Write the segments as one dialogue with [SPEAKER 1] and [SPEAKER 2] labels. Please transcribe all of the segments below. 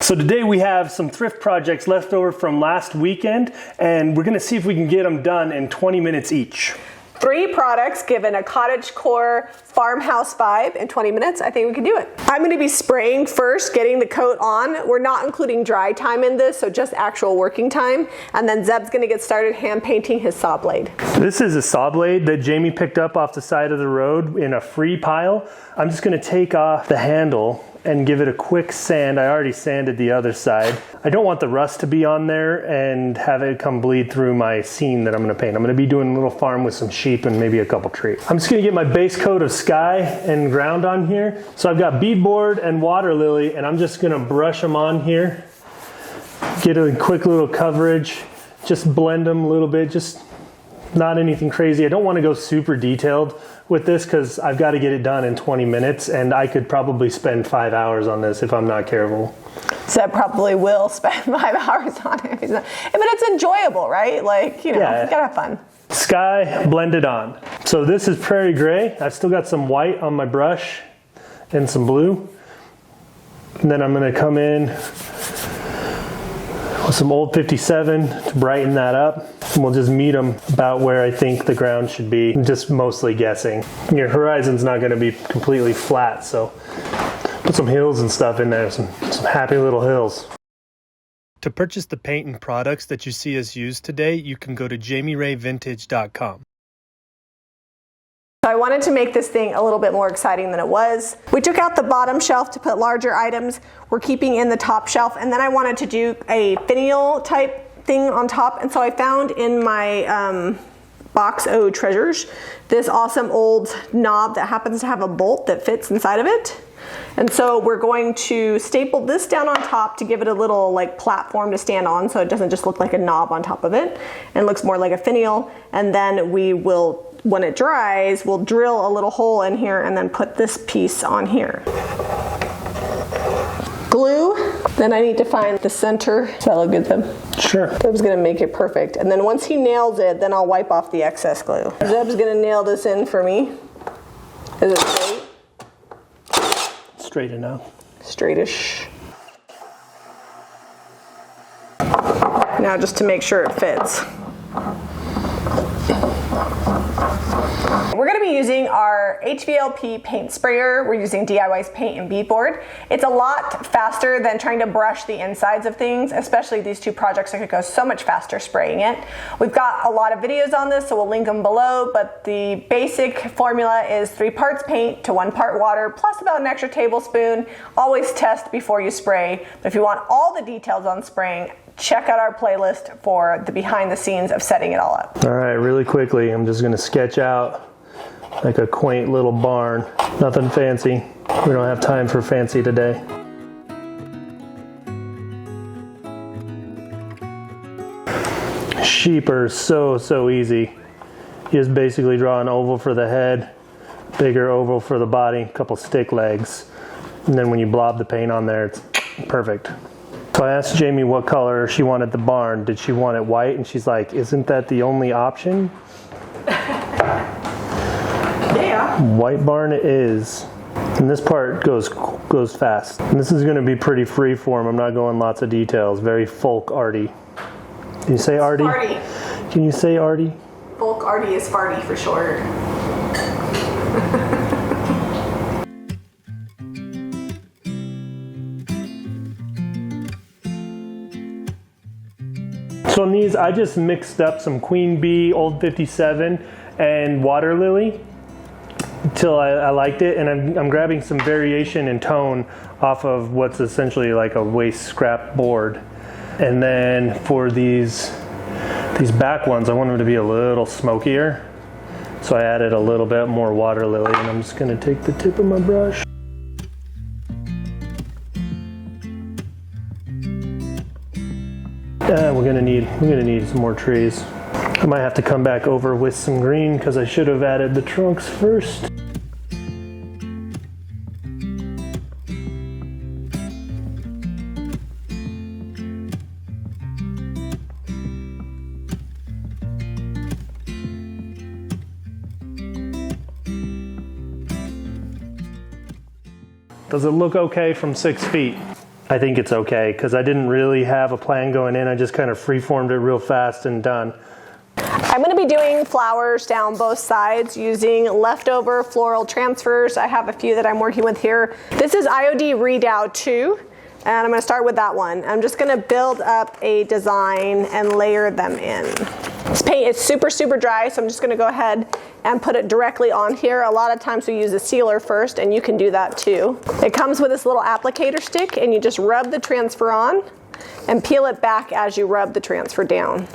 [SPEAKER 1] So today we have some thrift projects left over from last weekend, and we're gonna see if we can get them done in 20 minutes each.
[SPEAKER 2] 3 products given a cottagecore farmhouse vibe in 20 minutes. I think we can do it. I'm going to be spraying first, getting the coat on. We're not including dry time in this, so just actual working time. And then Zeb's going to get started hand painting his saw blade.
[SPEAKER 1] This is a saw blade that Jamie picked up off the side of the road in a free pile. I'm just going to take off the handle and give it a quick sand. I already sanded the other side. I don't want the rust to be on there and have it come bleed through my scene that I'm gonna paint. I'm gonna be doing a little farm with some sheep and maybe a couple trees. I'm just gonna get my base coat of sky and ground on here. So I've got beadboard and water lily, and I'm just gonna brush them on here. Get a quick little coverage, just blend them a little bit, just not anything crazy. I don't wanna go super detailed with this because I've got to get it done in 20 minutes, and I could probably spend 5 hours on this if I'm not careful.
[SPEAKER 2] Zeb probably will spend 5 hours on it. But it's enjoyable, right? Like, you know,
[SPEAKER 1] yeah.
[SPEAKER 2] You gotta have fun.
[SPEAKER 1] Sky blended on. So this is prairie gray. I've still got some white on my brush and some blue. And then I'm gonna come in with some old 57 to brighten that up. And we'll just meet them about where I think the ground should be. I'm just mostly guessing. Your horizon's not gonna be completely flat, so put some hills and stuff in there, some happy little hills. To purchase the paint and products that you see us use today, you can go to jamirayvintage.com.
[SPEAKER 2] So I wanted to make this thing a little bit more exciting than it was. We took out the bottom shelf to put larger items. We're keeping in the top shelf, and then I wanted to do a finial type thing on top, and so I found in my box O treasures this awesome old knob that happens to have a bolt that fits inside of it. And so we're going to staple this down on top to give it a little like platform to stand on, so it doesn't just look like a knob on top of it and looks more like a finial. And then we will, when it dries, we'll drill a little hole in here and then put this piece on here. Glue. Then I need to find the center. Does that look good, Zeb?
[SPEAKER 1] Sure.
[SPEAKER 2] Zeb's gonna make it perfect. And then once he nails it, then I'll wipe off the excess glue. Zeb's gonna nail this in for me. Is it straight?
[SPEAKER 1] Straight enough.
[SPEAKER 2] Straightish. Now just to make sure it fits. We're going to be using our HVLP paint sprayer. We're using DIY's paint and beadboard. It's a lot faster than trying to brush the insides of things, especially these 2 projects that could go so much faster spraying it. We've got a lot of videos on this, so we'll link them below, but the basic formula is 3 parts paint to 1 part water, plus about an extra tablespoon. Always test before you spray, but if you want all the details on spraying, check out our playlist for the behind the scenes of setting it all up.
[SPEAKER 1] All right, really quickly, I'm just gonna sketch out like a quaint little barn. Nothing fancy. We don't have time for fancy today. Sheep are so easy. You just basically draw an oval for the head, bigger oval for the body, a couple stick legs, and then when you blob the paint on there, it's perfect. So I asked Jamie what color she wanted the barn. Did she want it white? And she's like, isn't that the only option?
[SPEAKER 2] Yeah.
[SPEAKER 1] White barn it is. And this part goes fast. And this is gonna be pretty free form. I'm not going lots of details. Very folk arty. Can you say arty?
[SPEAKER 2] Farty.
[SPEAKER 1] Can you say arty?
[SPEAKER 2] Folk arty is farty for short.
[SPEAKER 1] So on these, I just mixed up some Queen Bee, Old 57, and Water Lily until I liked it, and I'm grabbing some variation in tone off of what's essentially like a waste scrap board. And then for these back ones, I want them to be a little smokier, so I added a little bit more Water Lily, and I'm just gonna take the tip of my brush. We're gonna need some more trees. I might have to come back over with some green because I should have added the trunks first. Does it look okay from 6 feet? I think it's okay because I didn't really have a plan going in. I just kind of free-formed it real fast and done.
[SPEAKER 2] I'm going to be doing flowers down both sides using leftover floral transfers. I have a few that I'm working with here. This is IOD Redow 2, and I'm going to start with that one. I'm just going to build up a design and layer them in. This paint is super, super dry, so I'm just going to go ahead and put it directly on here. A lot of times we use a sealer first, and you can do that too. It comes with this little applicator stick, and you just rub the transfer on and peel it back as you rub the transfer down.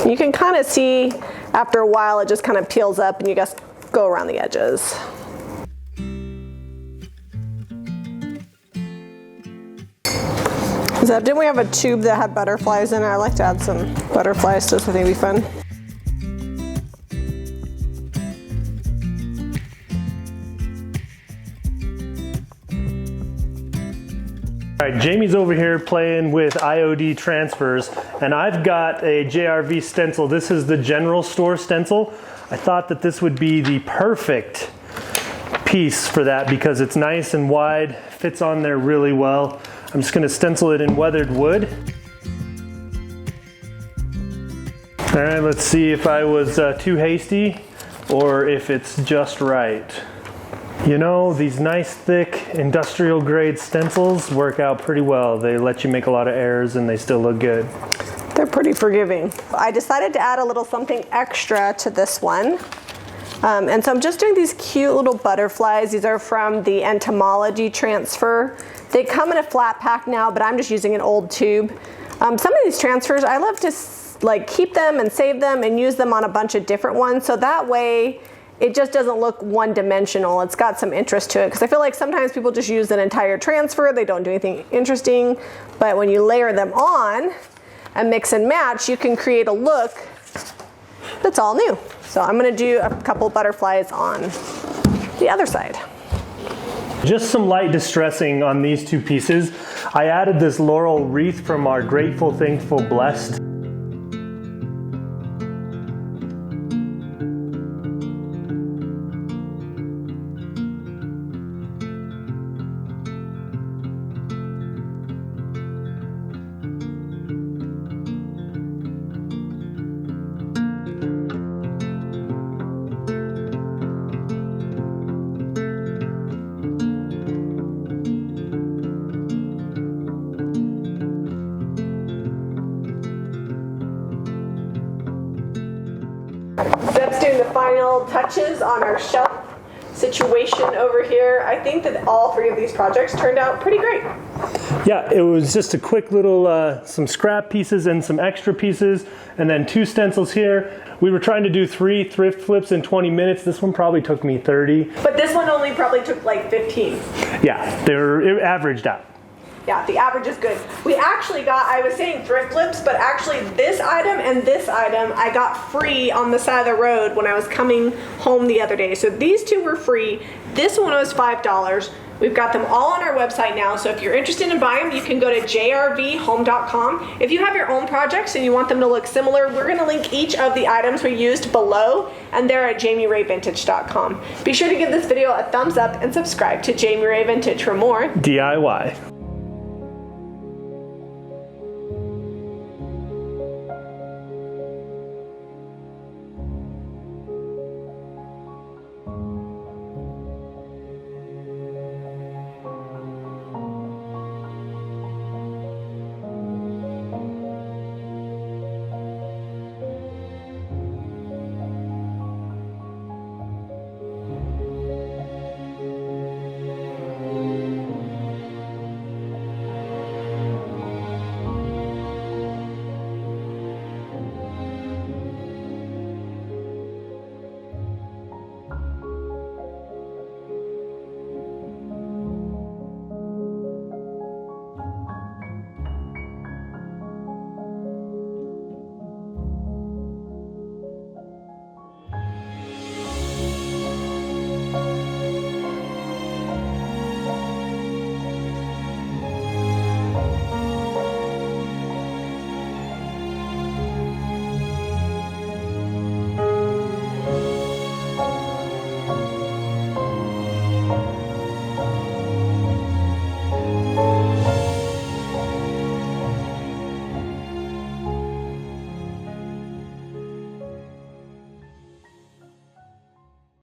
[SPEAKER 2] You can kind of see after a while it just kind of peels up and you just go around the edges. So didn't we have a tube that had butterflies in it? I'd like to add some butterflies to this. I think it'd be fun.
[SPEAKER 1] All right, Jamie's over here playing with IOD transfers, and I've got a JRV stencil. This is the general store stencil. I thought that this would be the perfect piece for that because it's nice and wide, fits on there really well. I'm just gonna stencil it in weathered wood. All right, let's see if I was too hasty or if it's just right. You know, these nice thick industrial grade stencils work out pretty well. They let you make a lot of errors and they still look good.
[SPEAKER 2] They're pretty forgiving. I decided to add a little something extra to this one. And so I'm just doing these cute little butterflies. These are from the entomology transfer. They come in a flat pack now, but I'm just using an old tube. Some of these transfers, I love to like keep them and save them and use them on a bunch of different ones. So that way, it just doesn't look one-dimensional. It's got some interest to it because I feel like sometimes people just use an entire transfer. They don't do anything interesting. But when you layer them on and mix and match, you can create a look that's all new. So I'm going to do a couple butterflies on the other side.
[SPEAKER 1] Just some light distressing on these two pieces. I added this laurel wreath from our Grateful, Thankful, Blessed.
[SPEAKER 2] Zeb's doing the final touches on our shelf situation over here. I think that all three of these projects turned out pretty great.
[SPEAKER 1] Yeah, it was just a quick little, some scrap pieces and some extra pieces, and then 2 stencils here. We were trying to do 3 thrift flips in 20 minutes. This one probably took me 30.
[SPEAKER 2] But this one only probably took like 15.
[SPEAKER 1] Yeah, it averaged out.
[SPEAKER 2] Yeah, the average is good. We actually got, I was saying thrift flips, but actually this item and this item I got free on the side of the road when I was coming home the other day. So these 2 were free. This one was $5. We've got them all on our website now, so if you're interested in buying them, you can go to jrvhome.com. If you have your own projects and you want them to look similar, we're going to link each of the items we used below, and they're at jamirayvintage.com. Be sure to give this video a thumbs up and subscribe to Jami Ray Vintage for more
[SPEAKER 1] DIY.